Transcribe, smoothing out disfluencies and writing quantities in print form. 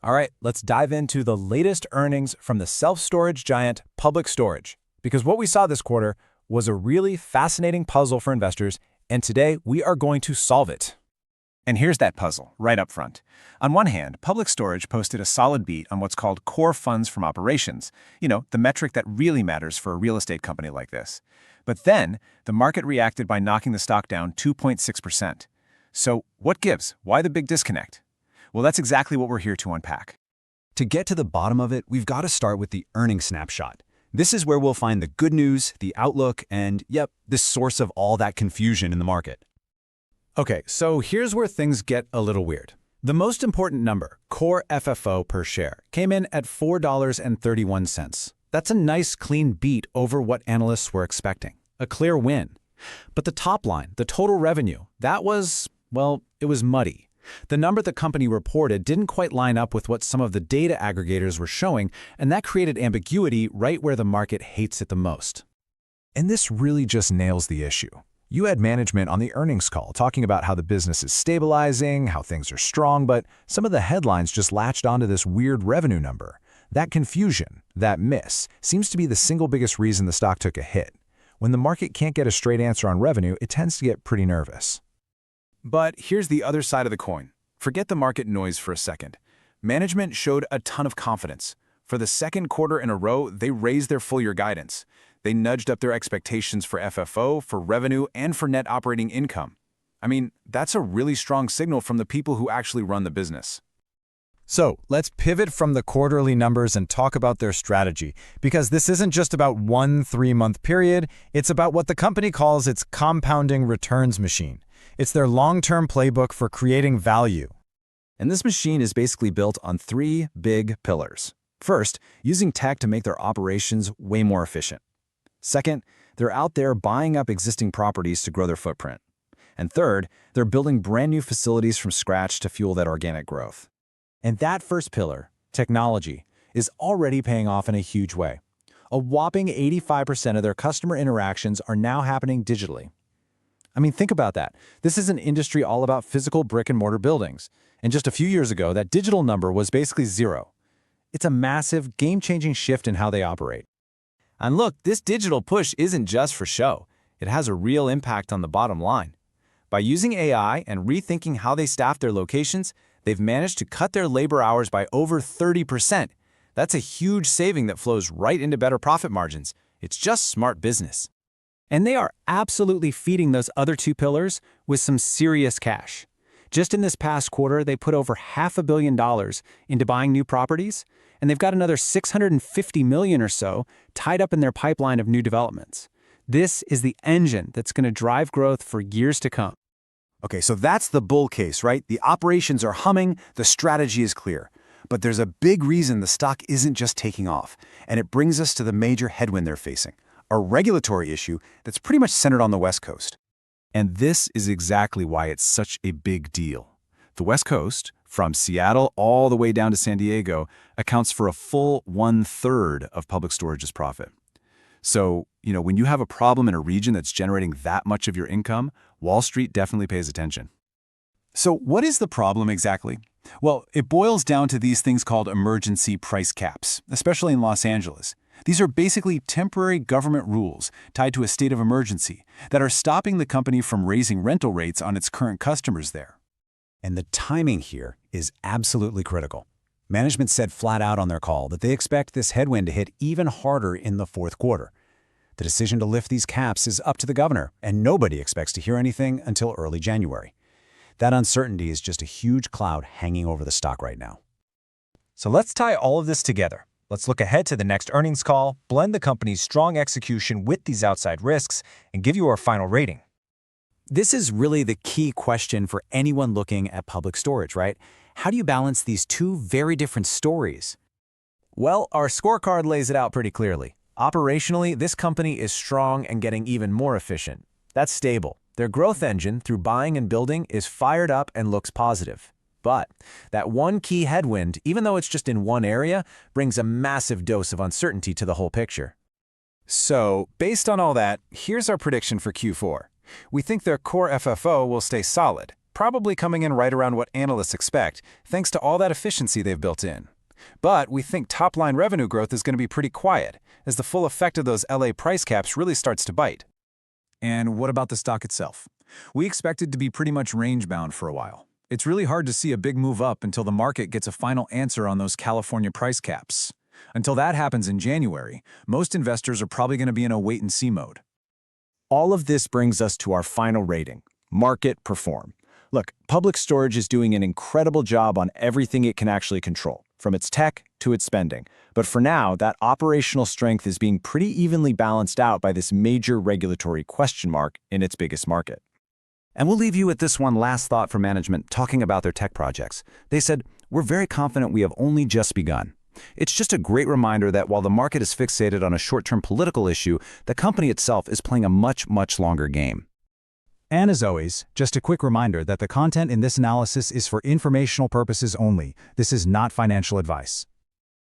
All right, let's dive into the latest earnings from the self-storage giant Public Storage, because what we saw this quarter was a really fascinating puzzle for investors, and today we are going to solve it. And here's that puzzle, right up front. On one hand, Public Storage posted a solid beat on what's called core funds from operations, the metric that really matters for a real estate company like this. But then, the market reacted by knocking the stock down 2.6%. So, what gives? Why the big disconnect? Well, that's exactly what we're here to unpack. To get to the bottom of it, we've got to start with the earnings snapshot. This is where we'll find the good news, the outlook, and, the source of all that confusion in the market. Okay, so here's where things get a little weird. The most important number, core FFO per share, came in at $4.31. That's a nice clean beat over what analysts were expecting. A clear win. But the top line, the total revenue, that was, it was muddy. The number the company reported didn't quite line up with what some of the data aggregators were showing, and that created ambiguity right where the market hates it the most. And this really just nails the issue. You had management on the earnings call talking about how the business is stabilizing, how things are strong, but some of the headlines just latched onto this weird revenue number. That confusion, that miss, seems to be the single biggest reason the stock took a hit. When the market can't get a straight answer on revenue, it tends to get pretty nervous. But here's the other side of the coin. Forget the market noise for a second. Management showed a ton of confidence. For the second quarter in a row, they raised their full-year guidance. They nudged up their expectations for FFO, for revenue, and for net operating income. I mean, that's a really strong signal from the people who actually run the business. So let's pivot from the quarterly numbers and talk about their strategy, because this isn't just about one 3-month period, it's about what the company calls its compounding returns machine. It's their long-term playbook for creating value. And this machine is basically built on 3 big pillars. First, using tech to make their operations way more efficient. Second, they're out there buying up existing properties to grow their footprint. And third, they're building brand new facilities from scratch to fuel that organic growth. And that first pillar, technology, is already paying off in a huge way. A whopping 85% of their customer interactions are now happening digitally. I mean, think about that. This is an industry all about physical brick-and-mortar buildings. And just a few years ago, that digital number was basically 0. It's a massive, game-changing shift in how they operate. And look, this digital push isn't just for show. It has a real impact on the bottom line. By using AI and rethinking how they staff their locations, they've managed to cut their labor hours by over 30%. That's a huge saving that flows right into better profit margins. It's just smart business. And they are absolutely feeding those other 2 pillars with some serious cash. Just in this past quarter, they put over $500 million into buying new properties, and they've got another $650 million or so tied up in their pipeline of new developments. This is the engine that's going to drive growth for years to come. Okay, so that's the bull case, right? The operations are humming, the strategy is clear. But there's a big reason the stock isn't just taking off, and it brings us to the major headwind they're facing, a regulatory issue that's pretty much centered on the West Coast. And this is exactly why it's such a big deal. The West Coast, from Seattle all the way down to San Diego, accounts for a full 1/3 of Public Storage's profit. So, when you have a problem in a region that's generating that much of your income, Wall Street definitely pays attention. So what is the problem exactly? Well, it boils down to these things called emergency price caps, especially in Los Angeles. These are basically temporary government rules tied to a state of emergency that are stopping the company from raising rental rates on its current customers there. And the timing here is absolutely critical. Management said flat out on their call that they expect this headwind to hit even harder in the 4th quarter. The decision to lift these caps is up to the governor, and nobody expects to hear anything until early January. That uncertainty is just a huge cloud hanging over the stock right now. So let's tie all of this together. Let's look ahead to the next earnings call, blend the company's strong execution with these outside risks, and give you our final rating. This is really the key question for anyone looking at Public Storage, right? How do you balance these 2 very different stories? Well, our scorecard lays it out pretty clearly. Operationally, this company is strong and getting even more efficient. That's stable. Their growth engine, through buying and building, is fired up and looks positive. But that one key headwind, even though it's just in one area, brings a massive dose of uncertainty to the whole picture. So, based on all that, here's our prediction for Q4. We think their core FFO will stay solid, probably coming in right around what analysts expect, thanks to all that efficiency they've built in. But we think top-line revenue growth is going to be pretty quiet, as the full effect of those LA price caps really starts to bite. And what about the stock itself? We expect it to be pretty much range-bound for a while. It's really hard to see a big move up until the market gets a final answer on those California price caps. Until that happens in January, most investors are probably going to be in a wait-and-see mode. All of this brings us to our final rating, market perform. Look, Public Storage is doing an incredible job on everything it can actually control, from its tech to its spending. But for now, that operational strength is being pretty evenly balanced out by this major regulatory question mark in its biggest market. And we'll leave you with this one last thought from management talking about their tech projects. They said, "We're very confident we have only just begun." It's just a great reminder that while the market is fixated on a short-term political issue, the company itself is playing a much, much longer game. And as always, just a quick reminder that the content in this analysis is for informational purposes only. This is not financial advice.